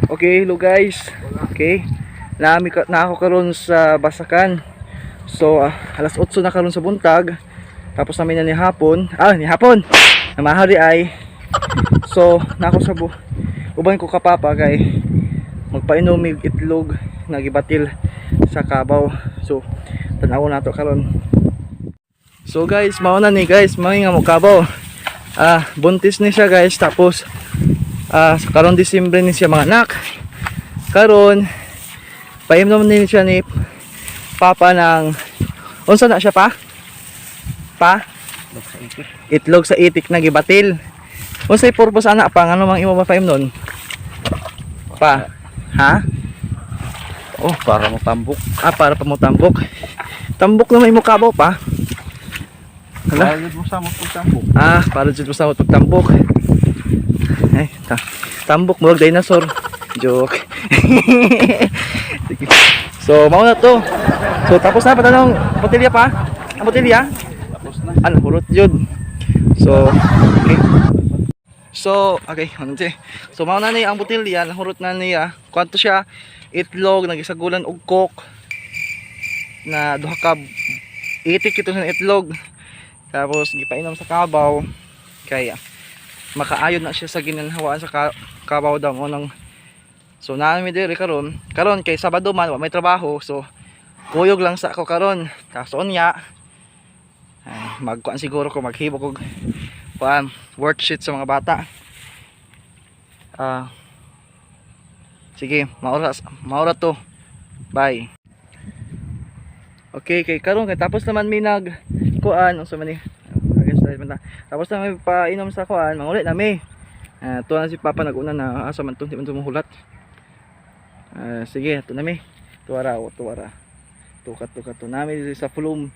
Okay, hello guys. Okay. Na ako karon sa Basakan. So, alas 8 na karon sa buntag. Tapos namin na ni hapon. Ni hapon. Namahari ay. So, na ako sa uban ko kapapa kay magpainom mig itlog na gibatil sa kabaw. So, tanaw na to karon. So guys, mao na ni guys, mga nga mo kabaw. Buntis ni siya guys, tapos sa karon Disyembre ni siya mga anak. Karon painom ni siya ni papa ng unsa na siya pa? Itlog sa itik na gibatil. Unsay purpose ana pa ngano mang imo mapainom pa? Ha? Oh, para mo tambok. Para pa mo tambok. Tambok na may mo kabaw pa. Para jud mo sa mo tambok. Para jud mo sa mo tambok. Ay, tambok mo dinosaur. Joke. So, mao na to. So, tapos na patanong botelya pa? Ang botelya? Tapos na. Hurot jud. So, okay. So, mao na ni ang botelya, nahurot na niya. Kwanto siya? Itlog, nagisagulan og coke na duha ka itik ito sa itlog. Tapos gipainom sa kabaw kaya makaayon na siya sa ginanhawaan sa kabaw daw mo nang. So naami diri karon kay Sabado man wa may trabaho, so kuyog lang sa ako karon. Tapos unya magkuan siguro ko maghibok og worksheet sa mga bata. Sige, maura to. Bye. Okay, kay karon kay tapos naman mi kuan unsa man ni tapos na may painom sa kuan mangulit na mi. Tuwa na si papa nag-una na asa man to di man tumuhulat. Sige to na mi. Tuwara tukat to nami sa fulum.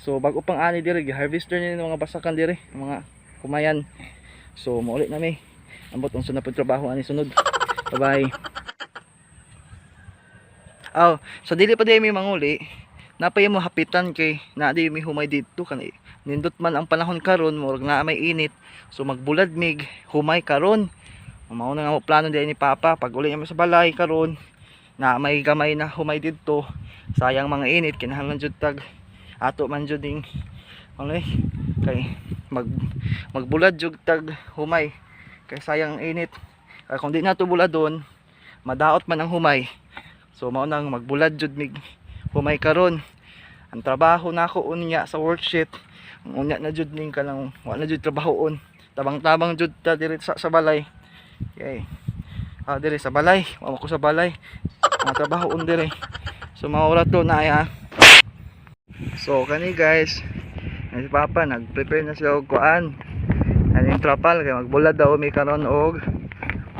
So bago pang ani diri gi-harvester ni mga basakan diri mga kumayan. So maulit na mi. Ambot unsa na pud trabaho ani sunod. Bye bye. So dili pa di mi manguli. Napay mo hapitan kay na di mi humay dito kanay nindot man ang panahon karon murag na may init, so magbulad mig humay karon. Mao na nga mo plano di ni papa pag uli niya sa balay karon na may gamay na humay dito, sayang mga init kinahanglan jud tag ato man jud ding kay magbulad jud tag humay kay sayang init. Kung di na to buladon madaot man ang humay, so mao nang magbulad jud mig humay karon. Ang trabaho nako unya sa worksheet unya na jud ning kanang wala jud trabahoon, tabang-tabang jud ta diri sa balay. Okay. Diri sa balay, wa ko sa balay. Ang trabahoon diri. So maura to na ay So kani guys, si papa nag-prepare na siya og kuan. Aning trapal kay magbulad daw mi karon og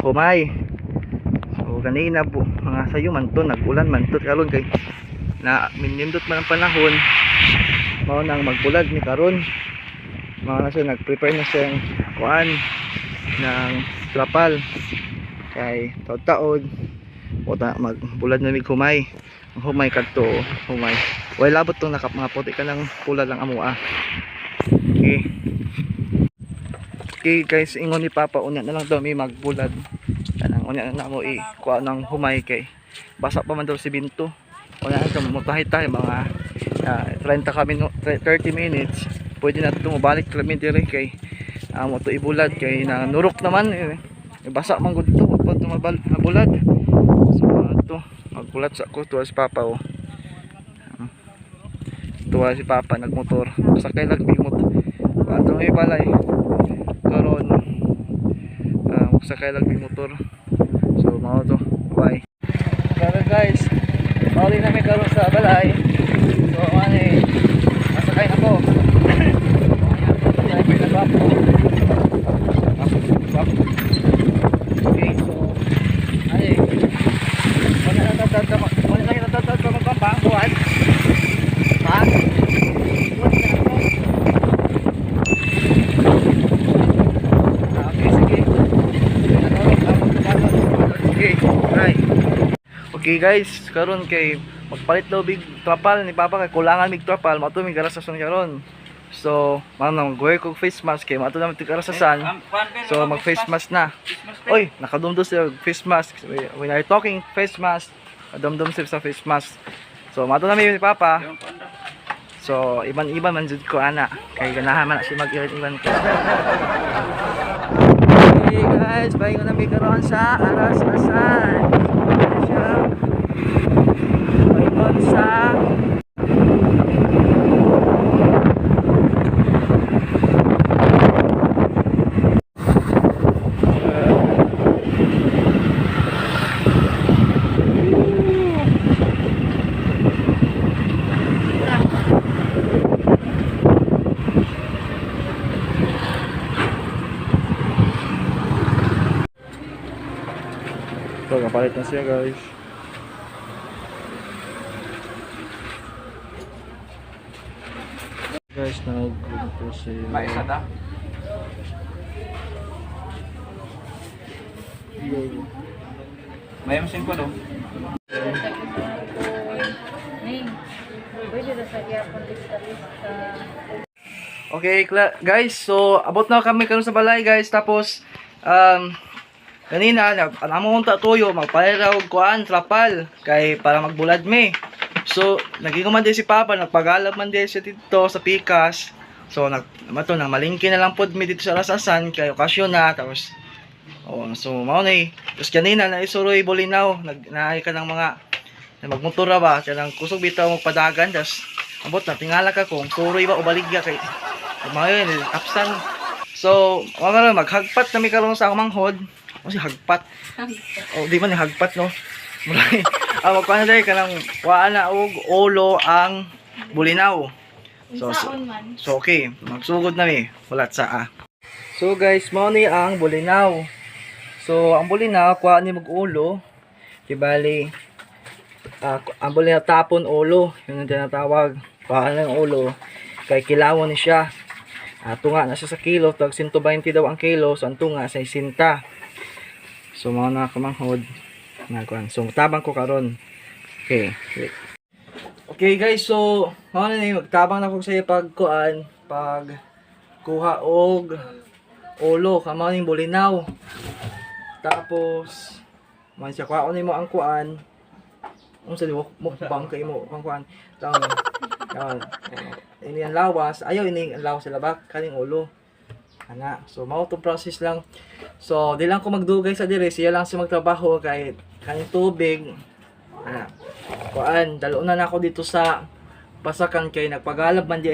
humay. So kanina po mga sayo man to nag-ulan man to karon kay na minindot man ang panahon. Mao nang magbulad ni karon. Mao na siya nag-prepare na siya ng kuan ng trapal kay taod-taod magbulad na mig humay. Ang humay kadto humay. Way labot tong mga puti ka ng pula lang amua. Okay. Okay guys, ingon ni papa unya na lang daw may magbulad. Kanang unya na mo kuan ng humay kay basa pa man daw si Binto. Unya na mo tahi-tahi mga 30 minutes pwede na ito mabalik kami diri kay mo to ibulad kay na nurok naman basa man gud to pag mabulad. So ito magbulat sa ko tuwa si papa tuwa si papa nagmotor sakay lang big motor ato may balay karon sakay lang big motor. So mao to bye. Pero guys muli na may karon sa balay. So masakay na ko. Okay, so wala na natatad pa magpapangkuhan ha? Okay, sige. Okay, right. Okay guys, karon kay magpalit daw big trapal ni papa kay kulangan mig trapal, mato mig garas sa karon. So, mag-wear ko face mask kay mato naman tigarasasan. So, mag-face mask na. Oy, nakadumdum sila face mask. When are talking face mask, dumdum sila sa face mask. So, mato namin si Papa. So, iban-iban man jud ko ana. Kay ganahan man na siya mag-iban ko. Hey guys, bago na may karoon sa Arasasan. Ayan siya. Bagon sa so, kapalit na siya guys. Guys, nag-good po siya. May isa ta? May masin ko no? Okay, guys, so abot na kami karon sa balay guys. Tapos kanina namon ta tuyo magpaliraw og kuan trapal kay para magbulad me. So nagiguman din si Papa, nagpagalab man din siya dito sa Pikas. So nang malingki na lang pod mi dito sa Arasasan kay okasyon na. Tapos so mao ni. Tapos kanina na isuroy Bulinaw, naay ka ng mga magmotora ba, kanang kusog bitaw magpadagan. Tapos abot na tingala ka kung suroy ba o baligya kay mayon absan. So wala maghagpat na mi karon sa akong manghod. O si hagpat. O di man ni hagpat no. Mulay. Magkuha na dahil ka ng kuhaan na og ulo ang Bulinaw. So okay, magsugod na mi. Walat sa So guys, mao ni ang Bulinaw. So ang Bulinaw, kuhaan ni mag-ulo. Kibali, ang Bulinaw tapon ulo. Yun ang tinatawag. Kuhaan ng ulo. Kay kilawon ni siya. Tunga na siya sa kilo. Tag 120 daw ang kilo. So ang tunga sa 60. So mao na kamanghod. So tabang ko karon. Okay. Okay guys, so mao na ni magtabang na ko sa pagkuan, pag kuha og ulo kamo ning Bulinaw. Tapos man siya kuha ni mo ang kuan. Unsa di mo bang kay mo ang kuan. Yan. Ini ang lawas, ayaw ini ang lawas sa labak kaning ulo. Ana. So mao to process lang. So di lang ko magdugay sa dire, siya lang siya magtrabaho kay kaning tubig. Kuan, dalunan na ako dito sa Pasakan kay nagpagalab man di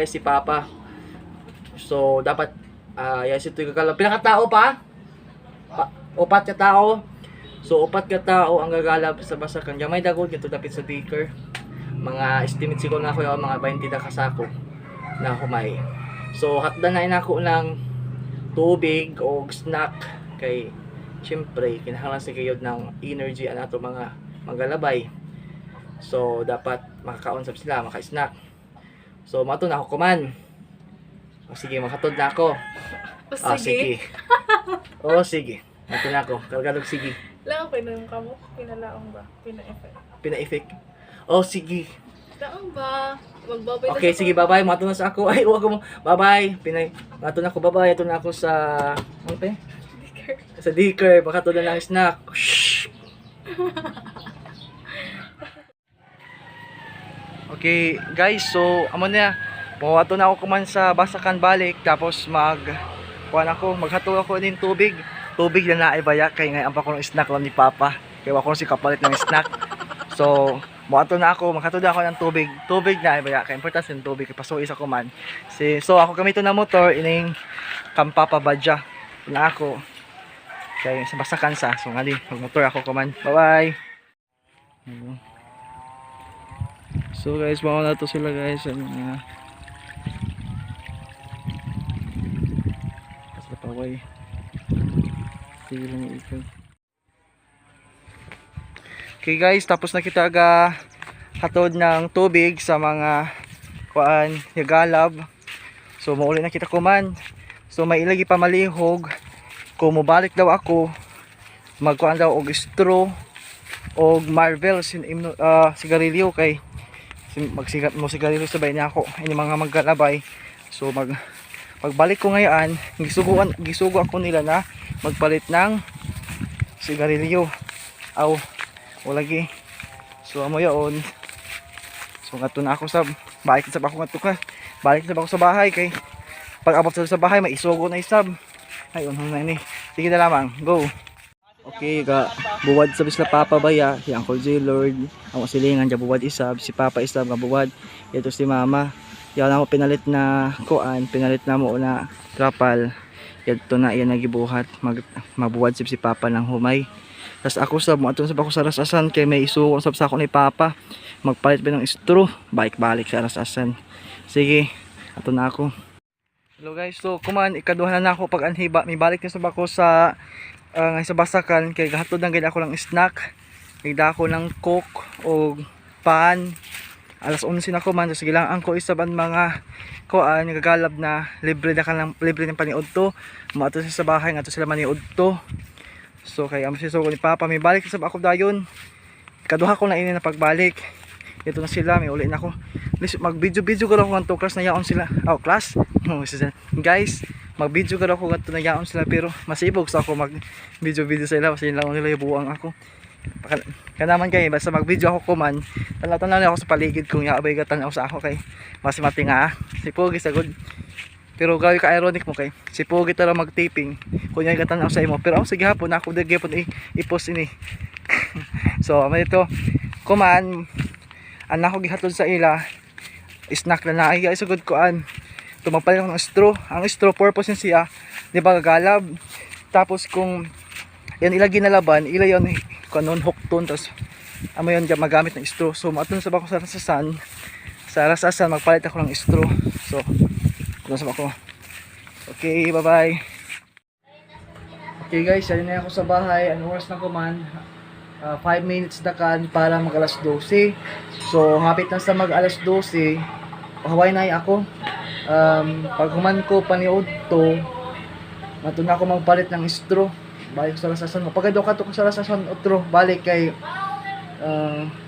si Papa. So dapat yes ito gagalab. Pila ka tao pa? Upat ka tao. So upat ka tao ang gagalab sa Pasakan. Gamay dagod kito dapit sa Baker. Mga estimate siguro na ako yung mga 20 na kasako na humay. So hatdan na inako ng tubig o snack kay siyempre kinahanglan sa kayod ng energy ang ato mga maglalabay. So dapat makakaon sila, maka-snack. So mato na ako kuman. Sige, makatod na ako. Sige. Sige. Mato na ako. Kalgalog sige. Lang pinang kamo, pinalaong ba? Pina-effect. Sige. Laong ba? Magbabay Okay, sige, bye-bye. Mato na sa ako. Ay, huwag mo. Bye-bye. Mato na ako, bye-bye. Ito na ako sa ano pa? Sa Dicker, baka to na lang snack. Okay, guys, so amo na. Mawato na ako kuman sa Basakan balik tapos maghato ako din tubig. Tubig na naibaya kay ngayon pa ko ng snack lang ni Papa. Kaya ako si kapalit ng snack. So, mawato na ako, maghato na ako ng tubig. Tubig na ibaya kay importante ng tubig kay pasuis ako man. So ako gamito na motor ining Kampapa Badja. Na ako kay sa Basakan sa. So ngali magmotor ako kuman. Bye-bye. So guys, bawa na to sila guys. Sa paway. Sige lang ikon. Okay guys, tapos na kita hatod ng tubig sa mga kuan, yagalab. So mauli na kita kuman. So may ilagi pa malihog. Kung mubalik daw ako, magkuhan daw og straw og Marvel sigarilyo kay magsigat mo sigarilyo sabay niya ako ini mga magkalabay. So pagbalik ko ngayon gisugo ako nila na magpalit ng sigarilyo aw wala lagi. So amo yon. So ngato na ako sa balik sa ako ngato ka balik sa ako sa bahay kay pag abot sa bahay maisugo na isab ay unhong na ini. Sige na lamang go. Okay, buwad sa bisla Papa Baya, si Uncle J Lord, ang silingan dyan buwad isab, si Papa isab nga buwad, ito si Mama. Yan ako pinalit na kuan, pinalit na mo na trapal. Ito na iyan nagibuhat, mabuwad si Papa ng humay. Tapos ako sab, atong sab ako sa rasasan kay may isuko sab sa ako ni Papa. Magpalit ba ng straw, balik-balik sa rasasan. Sige, ato na ako. Hello guys, so kuman ikaduha na ako pag anhiba, may balik na sab ako sa ngay sa basakan kay gahatod lang gid ako lang snack. Nagda ako ng coke o pan. Alas 11 na ko man, sige lang ang ko isaban mga kuan nagagalab na libre na kanang libre ng paniud to. Maato sa bahay nga to sila maniud to. So kay am siso ko ni Papa may balik sa ako dayon. Kaduha ko na ini na pagbalik. Ito na sila, may uli na ako. Mag-video ko lang kung class na yaon sila. Oh, class? Guys, mag-video ko lang kung na yaon sila pero masibog sa ako mag-video sa ila kasi lang nila ibuang ako. Kanaman kay basta mag-video ako kuman, tanaw-tanaw ako sa paligid kung yaabay gatan ako sa ako kay mas matinga. Si Pogi sagod. Pero gawi ka ironic mo kay si Pogi tara mag-taping kung yan gatan ako sa imo. Pero ako sige hapon ako dagepon i-post ini. So, may ito kuman anak ko gihatod sa ila snack na naay guys sugod ko an tumagpalit ako ng straw. Ang straw purpose niya di ba gagalab tapos kung yan ilagi na laban ila yon kanon hukton tapos amo yon magamit ng straw. So maton sa ako sa rasasan magpalit ako ng straw. So sa ako. Okay, bye bye. Okay guys, yan na ako sa bahay. Ang oras na ko man 5 minutes na kan para mag alas 12. So hapit na sa mag alas 12 haway na ako. Pag human ko paniud to mato na ako magpalit ng straw. Balik sa rasasan mo. Pagado ka to sa rasasan otro balik kay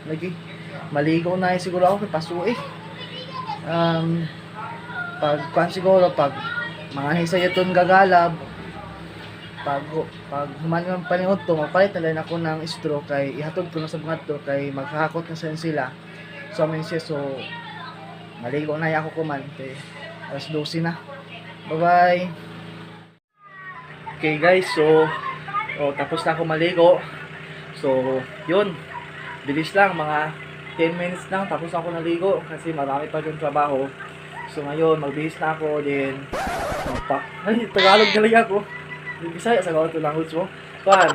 lagi maligo na siguro ako kay pasuy. Pag siguro pag mga hisayaton gagalab pag human ng paniod to magpalit na lang ako ng straw kay ihatod ko na sa mga to kay maghahakot na sila. So amin siya so maligo na ako kuman kay alas 12 na. Bye bye. Okay guys, so tapos na ako maligo. So yun, bilis lang mga 10 minutes lang tapos ako naligo kasi marami pa yung trabaho. So ngayon magbihis na ako din ay Tagalog talaga ako. Bisaya sa gawa to language mo. Kuan,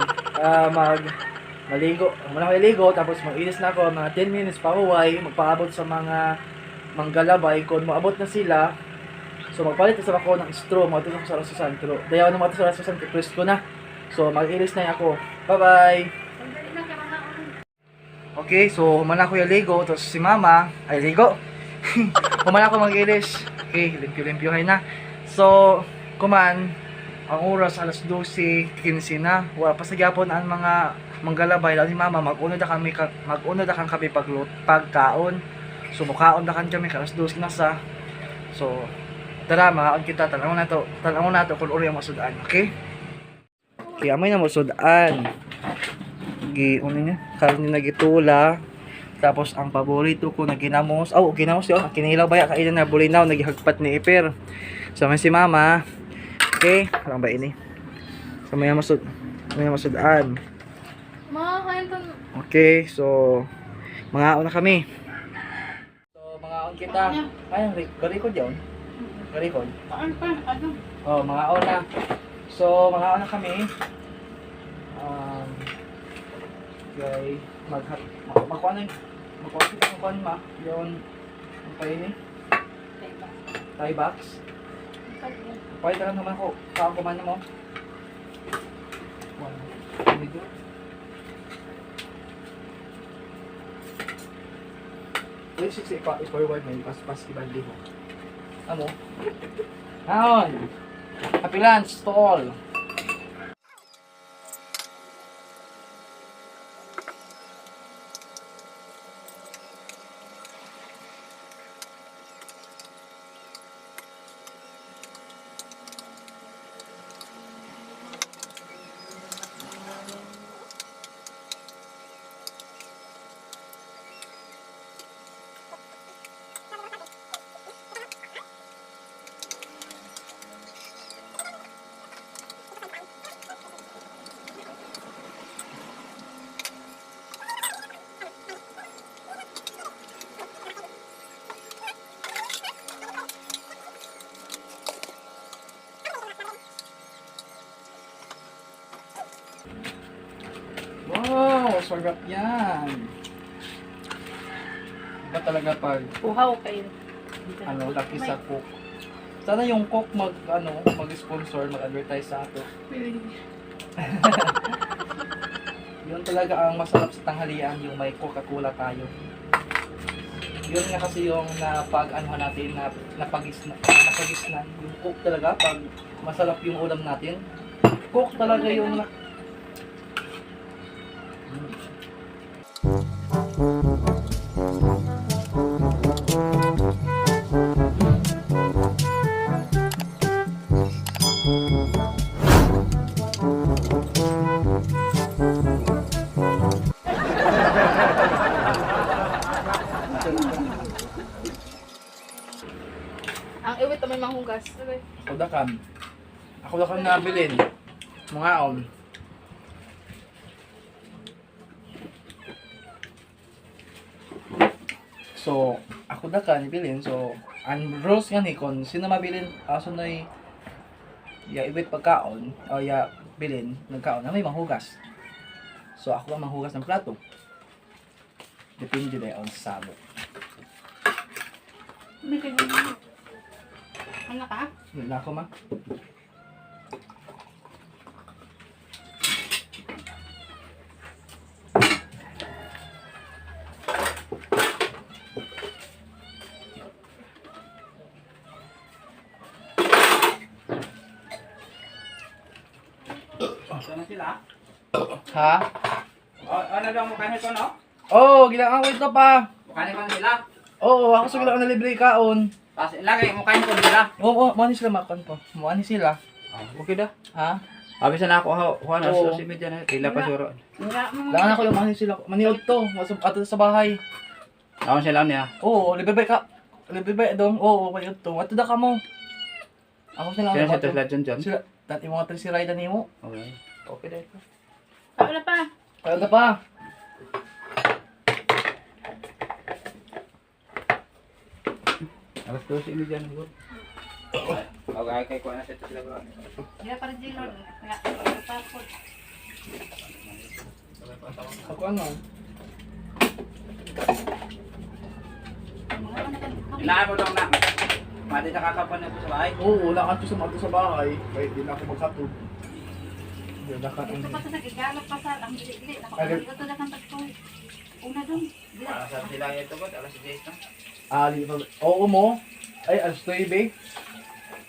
maligo. Muna ko iligo tapos mag-inis na ako mga 10 minutes pa huway, magpaabot sa mga manggalabay kung maabot na sila. So magpalit na sa ako ng straw, matulog ko sa rasusan. Pero dayaw na sa rasusan, press ko na. So mag-inis na ako. Bye-bye. Okay, so humana ko yung ligo, tapos si Mama, ay ligo. Humana ko mag-inis. Okay, limpyo-limpyohay na. So, kuman, ang oras alas 12:15 na. Wala pa sa gyapon ang mga manggalabay lalo ni Mama mag-unod na kami pagkaon. So mukaon na kami alas 12 na sa. So tara makaon kita tanawon nato kung uri ang masudan, okay? Kaya may na masudan. Unin niya, karon na gitula. Tapos ang paborito ko na ginamos. Ginamos yo, kinilaw baya kailan na bulinaw nagihagpat ni Iper. So may si Mama. Okay, parang ba ini? So may masudan. Okay, so mga na kami. So mga kita. Ay, garikod yun. Garikod. Oh, mga na. So mga na kami. Okay, magkuha ma. Yun. Ang pa ini? Thai box. Pwede lang naman ko. Saan ko man mo? Dito. Please, forward mo. Pas ibandi mo. Ano? Naon! Happy lunch to all! Wow, sarap yan. Iba talaga pag Uhaw kayo. laki sa cook. Sana yung cook mag-sponsor, mag-advertise sa ato. Yun talaga ang masarap sa tanghalian, yung may Coca-Cola tayo. Yun nga kasi yung natin, napagisnan. Yung cook talaga, pag masarap yung ulam natin, cook talaga yung Ang iwit may manghugas. Okay. Ako dakan nabilin. Mga on. So, ako dakan bilin. So, ang rules nga ni kon sino mabilin aso noy ya ibit pagkaon o ya bilin nagkaon na may manghugas. So, ako ang manghugas ng plato. Depende din on sabo. May kanya. Ano ka? Yun na ako ma. Sana sila? Ha? Ano daw mukha nito, no? Oh, gilang wait na pa. Mukha nito sila. Oo, ako sa gilang na libre kaon. Tapos ilagay mukha nito sila. Oo, mani sila makon po. Mani sila. Okay dah. Ha? Habis na ako, kuha na Oo. sa media na. Tila pa suro. Langan ako yung mani sila. Maniod to. Masab ato sa bahay. Ako sila niya. Oo, libre ka. Libre ba dong? Oo, maniod to. Ato da ka mo. Ako sila. Sila sa Tesla John. Sila. Dati mga si Raida nimo. Okay. Okay dahil. Wala pa. Kaya na pa. Alas 12 media na good. Okay, kay kuha na sa Tesla ko. Hindi pa rin Lord. Ako ano? Ilaan mo daw na. Mati sa kakapan na po sa bahay. Oo, wala ka sa mato sa bahay. Kaya di na ako magkatog. Yun na ka. Ito pa sa nagigalo pa sa ang dili-dili. Nakapagod ito na kang tagpoy. Una doon. Alas sa sila ito ba? Alas 10 na. Oo mo. Ay, alas 9.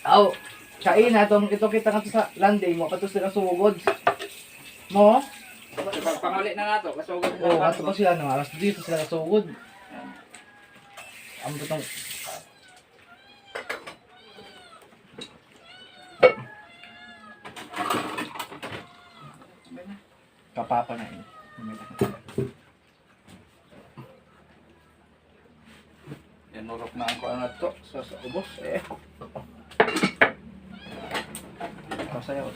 Aw, kain na ito kita nga to sa landing mo patos sila sugod. Mo? Panguli na nato. Kasugod Oo, ato pa sila no, alas 10 sila sugod. Amo tong kapapa na yun. Yan nurok na ako ano to sa ubos eh. Masaya ko.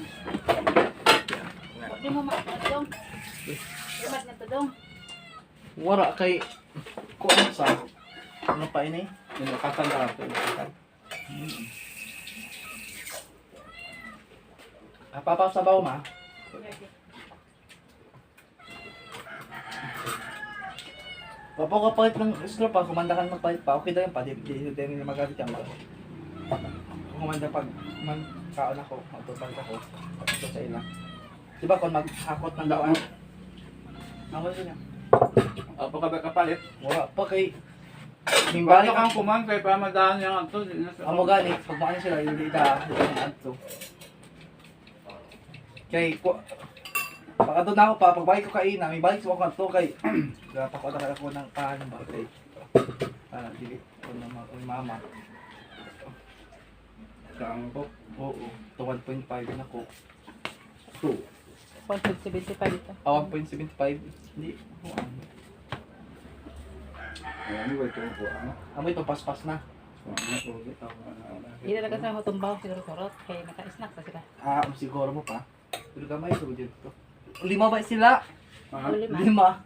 Hindi mo makatadong. Imat na tadong. Wara kay ko ano sa ano pa ini? Yung nakatanda ako. Papa sa bawo ma. Papa kapait ng straw pa, kumanda ka na magpahit pa. Okay daw yung pa, di na magalit yan. Kumanda pag kaon ako, magtupalit ako. Ito sa ila. Diba kung maghakot ng daan? Ako din yan. Apo ka ba kapalit? Wala pa kay... Bato kang kumang kay para madaan niya nga to. Amo gani, pag maano sila, hindi ka ng adto. Kay, pag doon ako pa, pagbalik ko kaina, may balik sa ako kay, pakuha ako ng paano ba kay, dili ko ng mama. Saan po? Oo, to 1.5 na ko. 1.75 ito. 1.75. Hindi, Ano ba ito po? Ano? amoy ito paspas na. Hindi talaga sa matumbaw siguro sorot. Kaya naka-snack pa sila. Siguro mo pa. Pero gamay ito dito. 5 ba sila? Lima.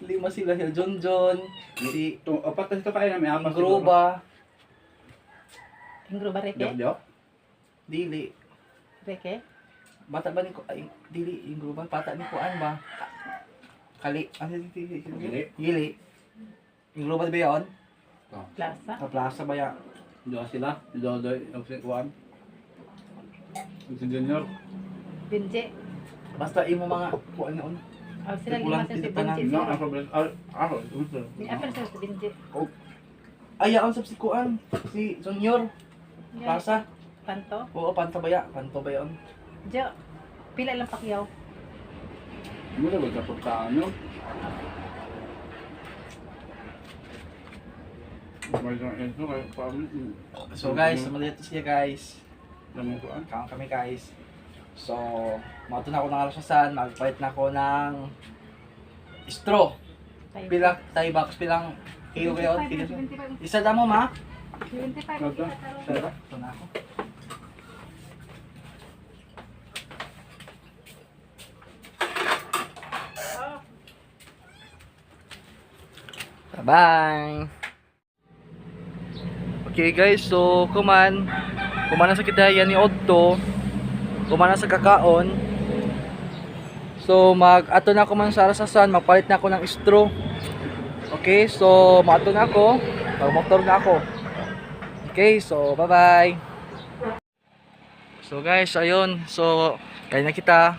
5 sila, si John, si Apat na ito kayo na may amas. Groba, Ingro ba reke? Jok. Dili. Reke? Bata ba ni ko ay dili yung gruban bata ni kuan ba? Kali ano dili? Gili. Yung gruban ba 'yon? Plaza. Sa plaza ba ya? Doon sila. Doon yung kuwan. Yung si Junior. Binje. Basta imo mga kuan noon. Oh, sila Kulang lima sa si dito pa Binje. No, ako ba? Ako. Ni apa sa si Binje? Ayaon sab si kuan, si Junior. Plaza. Panto. Oo, panto ba ya? Panto ba 'yon? Jo. Pila lang pakyaw. Mo na ba kapag ano? May ito kay pamit. So guys, sumalito siya guys. Naman ko an. Kaon kami guys. So, mato na ako ng alasasan, magpalit na ako ng straw. Pila tayo box pilang kilo kayo? Isa damo ma? 25. Ito. Pero, ito na ako. Bye-bye! Okay guys, so kumana sa kitayan ni Otto, kumana sa kakaon. So ato na ako man sa arasasan, magpalit na ako ng straw. Okay, so maato na ako, magmotor na ako. Okay, so bye bye. So guys, ayun, so kaya na kita,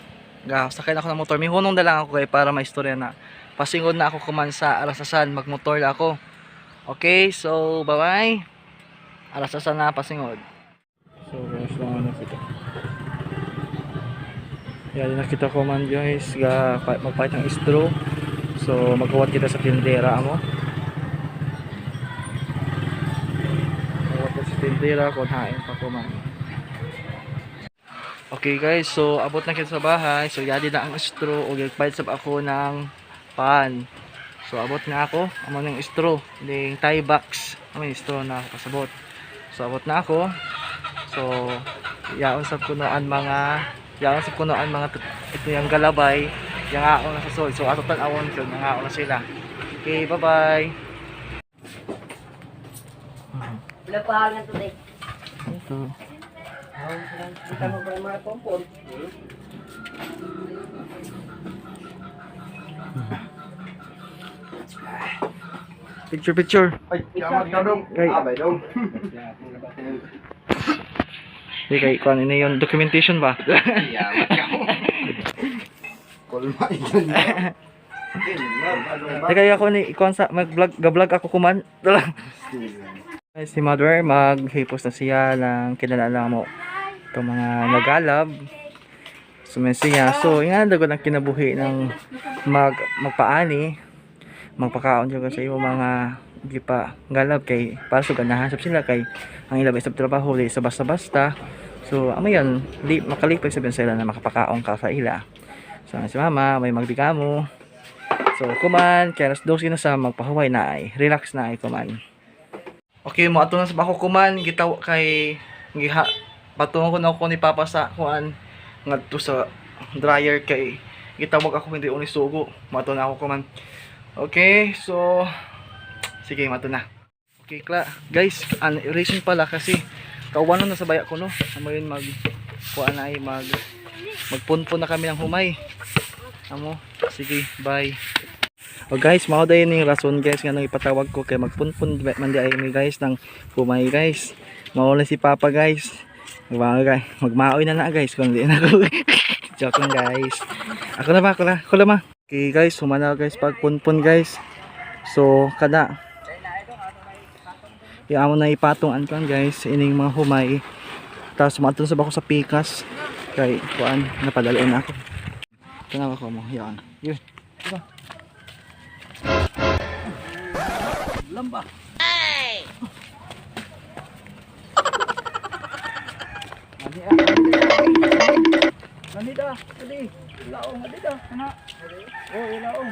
sakay na ako ng motor. May hunong na lang ako kay para maistorya na. Pasingod na ako kuman sa arasasan, magmotor na ako. Okay, so bye bye. Arasasan na pasingod. So guys, lang na kita. Yan nakita ko man guys, magpalit ng straw. So magkuwat kita sa tindera mo. Magkuwat sa tindera kung hain pa ko man. Okay guys, so abot na kita sa bahay. So yadi na ang straw o gagpalit sab ako ng pan. So abot na ako, amo ng straw, ding tie box. Amo yung straw na kasabot. So abot na ako. So yaon sa kunoan mga ito yung galabay, yung aon na sa sol. So ato tan-awon yun, yung aon na sila. Okay, bye bye. Wala pa nga today. Ito. Kita mo pa mga pompon. Picture. Ay, yaman ka dong. Kay, Abay dong. kay kuan ini yung documentation ba? Yaman ka mo. Kulma ikan. Kaya ako ni ikuan sa mag-vlog ako kuman. Guys, si mother maghipos na siya ng kinalala mo. Itong mga nagalab. Sumesiya. So, nga dago ng kinabuhi ng magpaani. Magpakaon siya sa iyo mga gipa galab kay para sa ganahan sab sila kay ang ilabay sa trabaho di sa basta-basta. So, amo yan, makalipay sabihin sila na makapakaon ka sa ila. So, si mama may magbigamo. So, kuman, kaya dos na sa magpahuway na ay, relax na ay kuman. Okay, mo ato na sa bako kuman, gitaw kay patungo ko na ako ni Papa sa kuan ngadto sa dryer kay gitawag ako hindi uni sugo. Mo ato na ako kuman. Okay, so sige, mato na. Okay, guys, reason pala kasi kawanan na sa baya ko no. Amo yun kuan ay magpunpon na kami ng humay. Amo, sige, bye. O guys, mao dayon yung rason guys nga nang ipatawag ko kay magpunpon man di ay mi guys ng humay guys. Mao na si Papa guys. Magmaoy na guys kung di na ako. Joke lang guys. Ako na ba? Ako na ba? Okay guys, humana guys pagpunpon guys. So kada amo na ipatong kan guys ining mga humay. Tapos sumatun sa bako sa pikas. Kay kuan napadalon na ako. Tanawa ko mo. Yan. Yun. Diba? Lamba. Ay! Nandita. Tadi. Ilaong. Nandita. Kana. Oh, ilaong.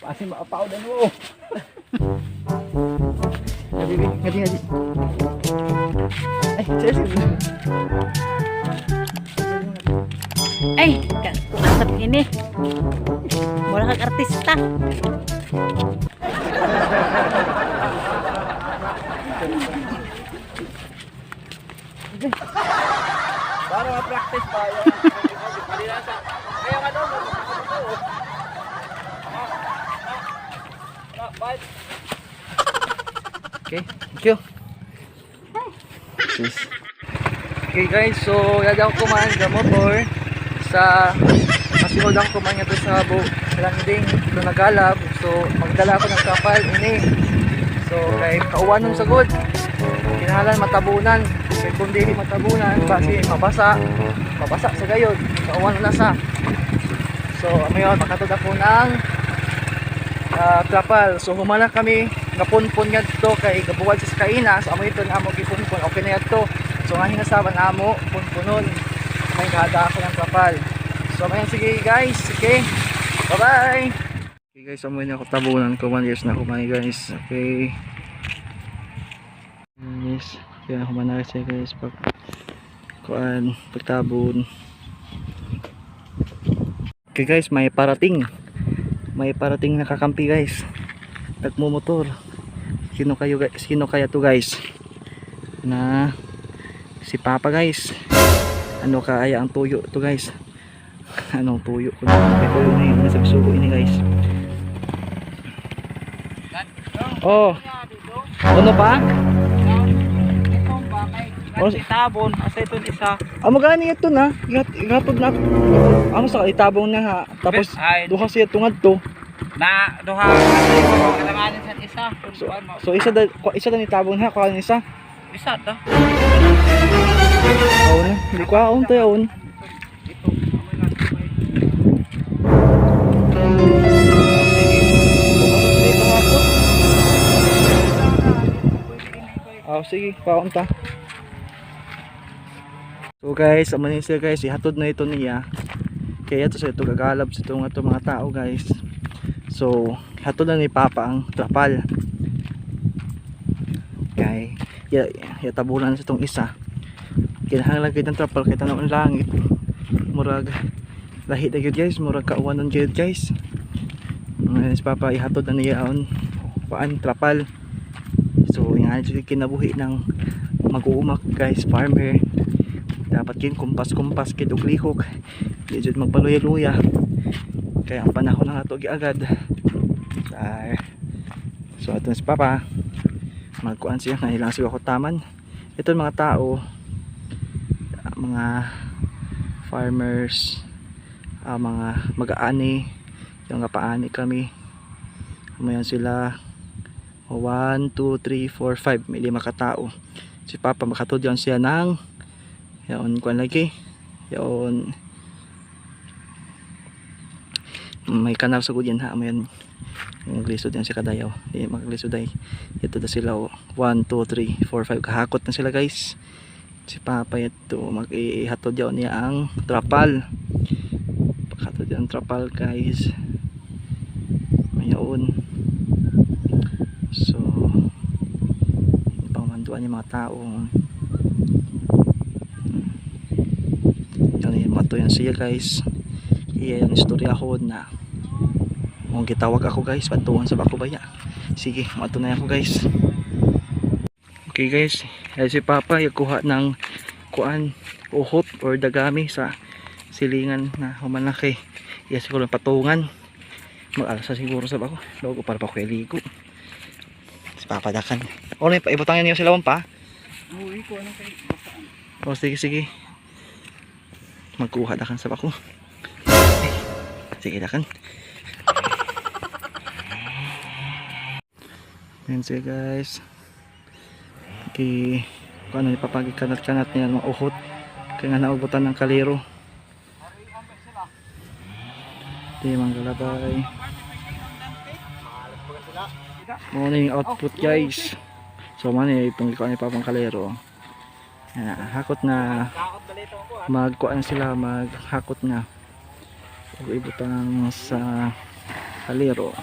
Pasi maapaw dan mo. Ngadi. Ay, sige. Ay, kumasap ini. Mula kag artista. Para ma-practice pa yung palinasa. Kaya nga daw, bye. Okay, thank you. Yes. Okay guys, so yada ako kumain sa motor sa kasunod ako kumain ito sa landing ito nagalab. So magdala ako ng kapal ini. So kay kauwan ng sagod kinahalan matabunan kay kung dili matabunan basi mabasa sa gayod kauwan na sa. So amayon makatod ako ng kapal. So humana kami gapunpon nga dito kay gabuwad sa kaina. So amoy ito na amo gipunpon okay na yato. So nga hinasaban amo punpunon may gada ako ng kapal. So mayan sige guys, okay, bye bye. Okay guys, amoy na ako tabunan ko 1 years na kumay guys. Okay guys, kaya humana siya guys pag kuan pagtabon. Okay guys, may parating nakakampi guys, nagmumotor. Sino kaya to guys? Na si Papa guys. Ano kaya ang tuyo to guys? Anong tuyo? May tuyo na yun, nasa sugo ini guys. Oh, ano pa? Oh, si tabon, asa ito isa. Amo gani ito na, igatod na. Amo sa itabong na ha. Tapos duha siya tungad to. Na duha kalanganin sa isa. So isa da ni tabong ha, kuha isa. Isa ta. Aon, hindi ko aon to aon. Sige, paon ta. So guys, amo ni siya guys, ihatod na ito niya. Kaya ito sa ito gagalab sa itong mga tao guys. So, hatod na ni Papa ang trapal. Kaya tabunan sa itong isa. Kinahanglan kayo ng trapal kahit anong langit. Murag lahi na yun guys, murag kauwan nun yun guys. Si Papa ihatod na niya ang paan trapal. So yan kinabuhi ng mag-uumak guys, farmer. Dapat kin kumpas kid og lihok. Di jud magpaluya-luya. Kaya ang panahon na nato giagad. So ato si Papa magkuan siya na ilang siya ko taman. Ito mga tao, mga farmers, mga mag-aani, yung kapaani kami. Mayan sila 1, 2, 3, 4, 5, may 5 katao. Si Papa makatod yan siya ng yaon kuan lagi. Yaon may kanal sa gudyan ha. Mayan maglisod yan si kadayaw. Maglisod ay ito na sila 1, 2, 3, 4, 5 kahakot na sila guys. Si Papa ito mag-ihatod yan niya ang trapal. Paghatod yan trapal guys. Mayaon. So pangmanduan yung mga tao. Yan mato yan siya guys. Iya yung istoryahon na kung gitawag ako guys patuwan sa bako baya. Sige mato na ako guys. Okay guys, ay si Papa yakuha ng kuan uhot or dagami sa silingan na humanaki. Iya siguro patungan mag-alasa siguro sa bako bago para pa ko iligo. Papadakan. O na ibutangan niyo sila pa. Uwi ko ano kay O sige. Magkuha dakan sa bako. Sige dakan. Yan siya guys. Okay. Kung ano ipapagikanat-kanat niya mga uhot. Kaya nga naubutan ng kaliro. Di mga galabay. Muna yung output guys. So man itong ikuan ni Papang kalero. Hakot na magkuan sila, maghakot na ibutang sa kalero.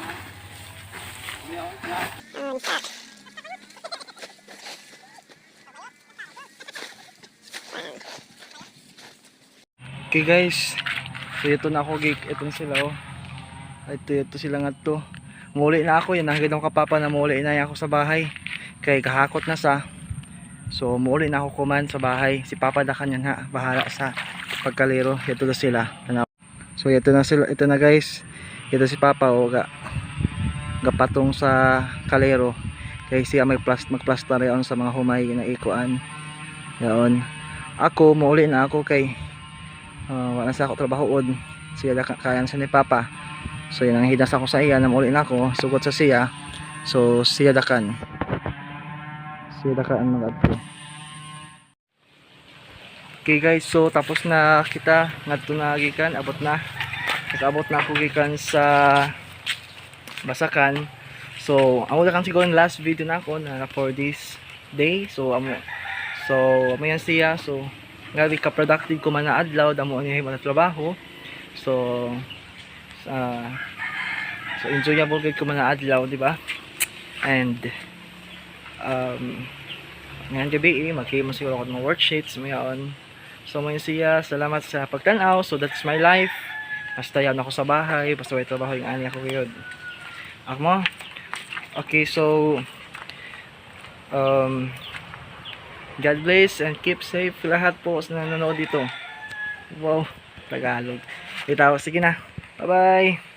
Okay guys, so ito na ako gig, ito na sila oh. Ito sila nga to. Muli na ako, yan nagagad ng kapapa na muli na ako sa bahay. Kaya kahakot na sa. So muuli na ako kuman sa bahay. Si Papa Dakan yan ha, bahala sa pagkalero. Ito na sila. So ito na sila, ito na guys. Ito si Papa o gapatong sa kalero. Kaya siya magplaster yon sa mga humay na ikuan. Yaon. Ako muuli na ako kay wala sa ako trabahoon. Siya kayan sa ni Papa. So yan ang hidas ako sa iya na muuli na ako sugod sa siya. So siya dakan. Siya dakan mag-adto. Okay guys, so tapos na kita ngadto na gikan, abot na. Nakaabot na ako gikan sa Basakan. So amo kan siguro yung last video na ako na for this day. So yan siya. So grabe ka productive ko man na adlaw damo ni mga trabaho. So enjoyable gid ko man na adlaw, di ba? And ngayon gabi magkimo siguro ako ng worksheets mayon. So mo siya, salamat sa pagtanaw. So that's my life. Basta yan ako sa bahay, basta may trabaho yung ani ako ngayon. Ako. Okay, so God bless and keep safe lahat po sa nanonood dito. Wow, Tagalog. Itaw, sige na. Bye-bye.